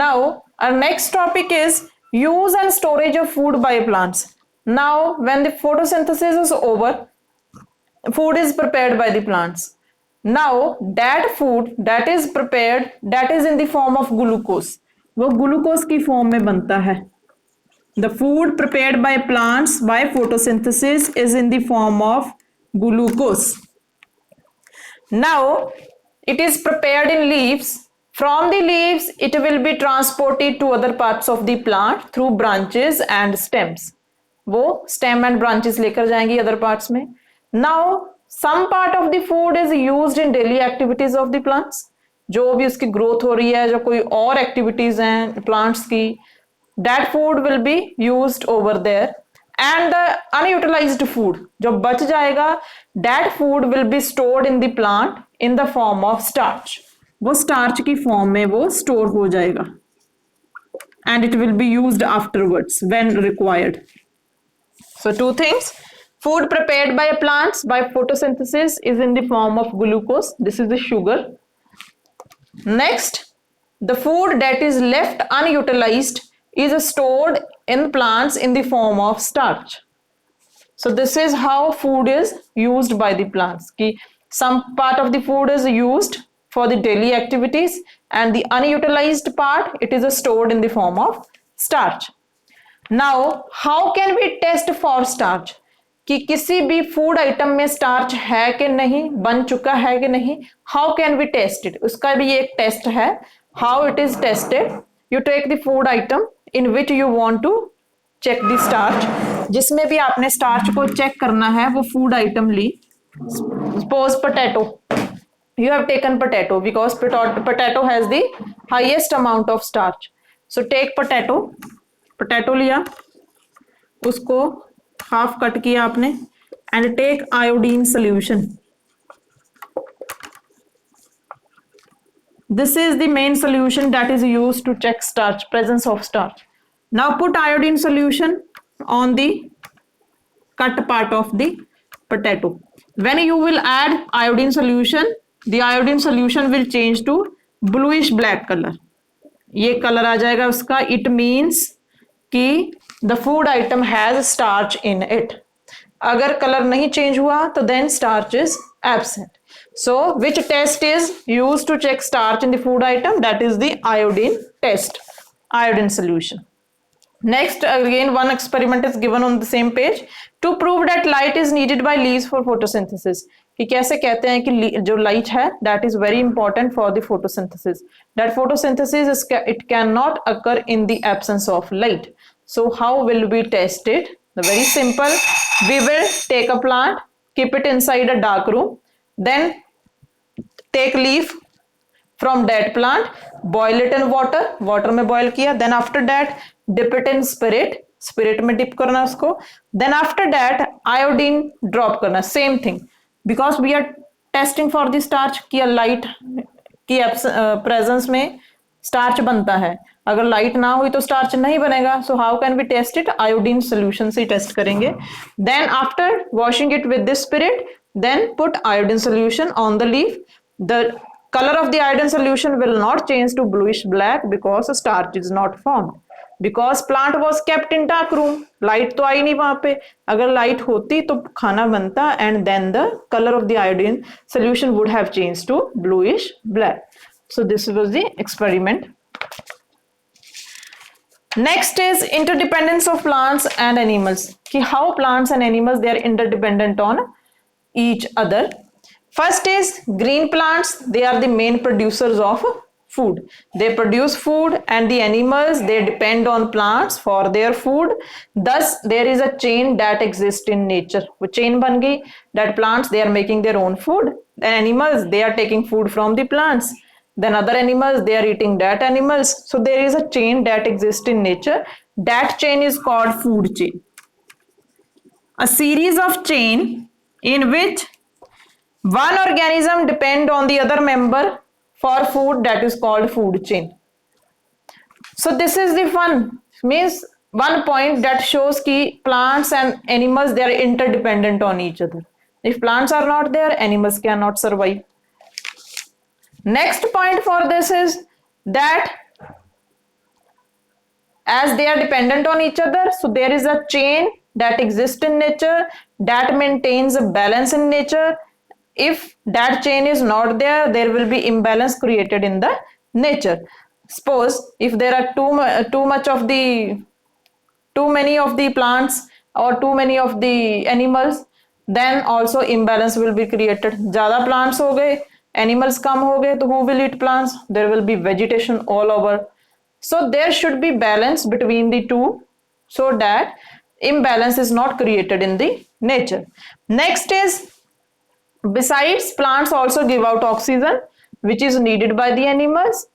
Now our next topic is use and storage of food by plants. Now when the photosynthesis is over, food is prepared by the plants. Now that food that is prepared, that is in the form of glucose. वो glucose की form में बनता है. The food prepared by plants by photosynthesis is in the form of glucose. Now it is prepared in leaves. From the leaves it will be transported to other parts of the plant through branches and stems. वो stem and branches लेकर जाएंगी other parts में. Now some part of the food is used in daily activities of the plants. जो भी उसकी growth हो रही है, जो कोई और एक्टिविटीज हैं प्लांट्स की, that food will be used over there. And the unutilized food जो बच जाएगा, that food will be stored in the plant in the form of starch. वो starch की फॉर्म में वो स्टोर हो जाएगा. And it will be used afterwards when required. So two things. Food prepared by plants by photosynthesis is in the form of glucose. This is the sugar. Next, the food that is left unutilized is stored in plants in the form of starch. So this is how food is used by the plants. Ki some part of the food is used for the daily activities and the unutilized part it is stored in the form of starch. Now how can we test for starch? कि किसी भी food item में starch है कि नहीं, बन चुका है कि नहीं. How can we test it? उसका भी एक टेस्ट है. How it is tested? You take the food item in which you want to check the starch. जिसमें भी आपने स्टार्च को चेक करना है वो फूड आइटम ली. Suppose potato, you have taken potato because potato has the highest amount of starch. So take potato लिया, उसको हाफ कट किया आपने, and take iodine solution. This is the main solution that is used to check starch, presence of starch. Now put iodine solution on the cut part of the potato. When you will add iodine solution, the iodine solution will change to bluish black color. ये colour आ जाएगा उसका. It means कि the food item has starch in it. अगर colour नहीं change हुआ तो then starch is absent. So which test is used to check starch in the food item? That is the iodine test, iodine solution. Next, again one experiment is given on the same page to prove that light is needed by leaves for photosynthesis. कि कैसे कहते हैं कि जो light है that is very important for the photosynthesis. That photosynthesis is, it cannot occur in the absence of light. So how will we test it? Very simple. We will take a plant, keep it inside a dark room, then take leaf from that plant, boil it in water में boil किया, then after that dip it in spirit में dip करना उसको, then after that iodine drop करना. Same thing, because we are testing for the starch कि light की presence में starch बनता है. अगर लाइट ना हुई तो स्टार्च नहीं बनेगा. So how can be test it? Iodine solution से टेस्ट करेंगे. Then after washing it with this spirit, then put iodine solution on the leaf. The color of the iodine solution will not change to bluish black because starch is not formed, because plant was kept in dark room. Light तो आई नहीं वहां पे. अगर light होती तो खाना बनता and then the color of the iodine solution would have changed to bluish black. So this was the experiment. Next is interdependence of plants and animals. कि how plants and animals they are interdependent on each other. First is green plants. They are the main producers of food. They produce food and the animals they depend on plants for their food. Thus there is a chain that exists in nature. वो chain बन गई that plants they are making their own food. And animals they are taking food from the plants. Then other animals they are eating that animals. So there is a chain that exists in nature. That chain is called food chain. A series of chain in which one organism depend on the other member for food, that is called food chain. So this is the fun, means one point that shows कि plants and animals they are interdependent on each other. If plants are not there, animals cannot survive. Next point for this is that as they are dependent on each other, so there is a chain that exists in nature that maintains a balance in nature. If that chain is not there, there will be imbalance created in the nature. Suppose if there are too many of the plants or too many of the animals, then also imbalance will be created. ज़्यादा plants हो गए, animals कम हो गए, तो who will eat plants? There will be vegetation all over. So there should be balance between the two so that imbalance is not created in the nature. Next is, besides, plants also give out oxygen which is needed by the animals,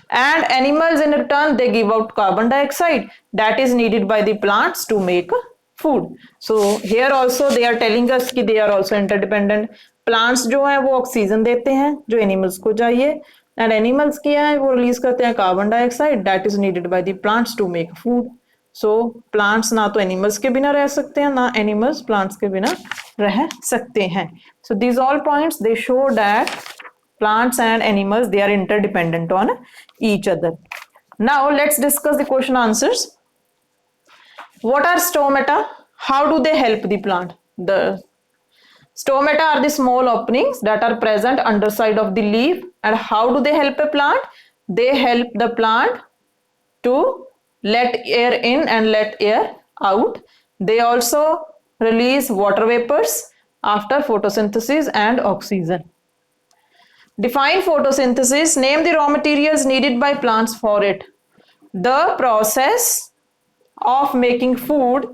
and animals in return they give out carbon dioxide that is needed by the plants to make food. So here also they are telling us कि they are also interdependent. plants जो है वो oxygen देते हैं जो animals को चाहिए, and animals क्या है वो रिलीज करते हैं carbon dioxide that is needed by the plants to make food. So plants ना तो एनिमल्स के बिना रह सकते हैं, ना एनिमल्स प्लांट्स के बिना रह सकते हैं. So these all points they show that plants and animals, they are interdependent on each other. Now let's discuss the question answers. What are stomata? How do they help the plant? The stomata are the small openings that are present underside of the leaf. And how do they help a plant? They help the plant to let air in and let air out. They also release water vapors after photosynthesis and oxygen. Define photosynthesis. Name the raw materials needed by plants for it. The process of making food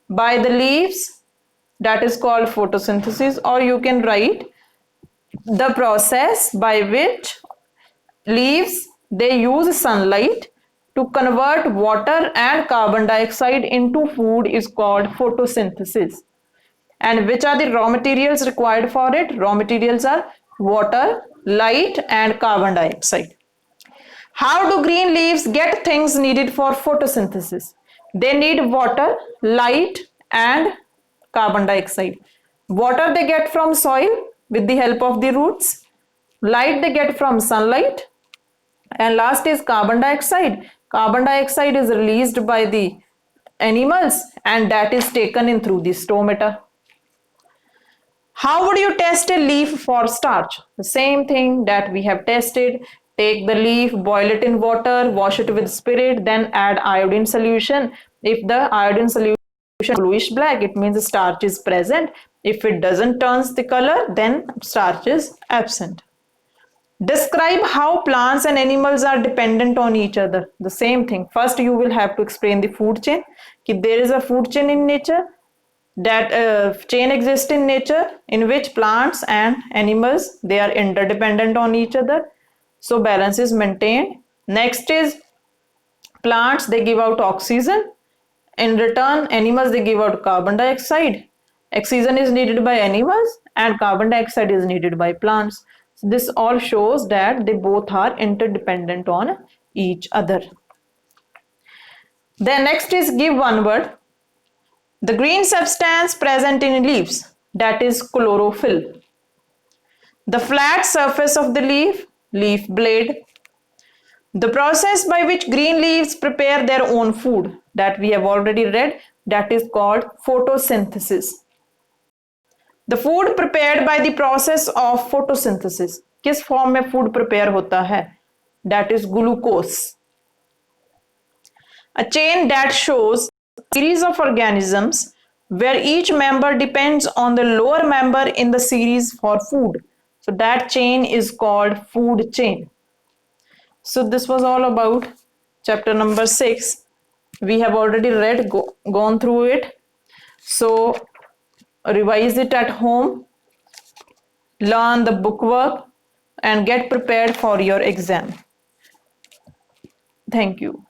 by the leaves, that is called photosynthesis, or you can write the process by which leaves they use sunlight to convert water and carbon dioxide into food is called photosynthesis. And which are the raw materials required for it? Raw materials are water, light and carbon dioxide. How do green leaves get things needed for photosynthesis? They need water, light and carbon dioxide. Water they get from soil with the help of the roots, light they get from sunlight, and last is carbon dioxide. Carbon dioxide is released by the animals and that is taken in through the stomata. How would you test a leaf for starch? The same thing that we have tested. Take the leaf, boil it in water, wash it with spirit, then add iodine solution. If the iodine solution is bluish black, it means starch is present. If it doesn't turn the color, then starch is absent. Describe how plants and animals are dependent on each other. The same thing. First, you will have to explain the food chain. There is a food chain in nature. That chain exists in nature in which plants and animals they are interdependent on each other, so balance is maintained. Next is, plants they give out oxygen, in return animals they give out carbon dioxide. Oxygen is needed by animals and carbon dioxide is needed by plants. So this all shows that they both are interdependent on each other. Then next is, give one word. The green substance present in leaves, that is chlorophyll. The flat surface of the leaf, leaf blade. The process by which green leaves prepare their own food, that we have already read, that is called photosynthesis. The food prepared by the process of photosynthesis. किस form में food prepare होता है? That is glucose. A chain that shows series of organisms where each member depends on the lower member in the series for food. So that chain is called food chain. So this was all about chapter number 6. We have already read, gone through it. So revise it at home, learn the bookwork and get prepared for your exam. Thank you.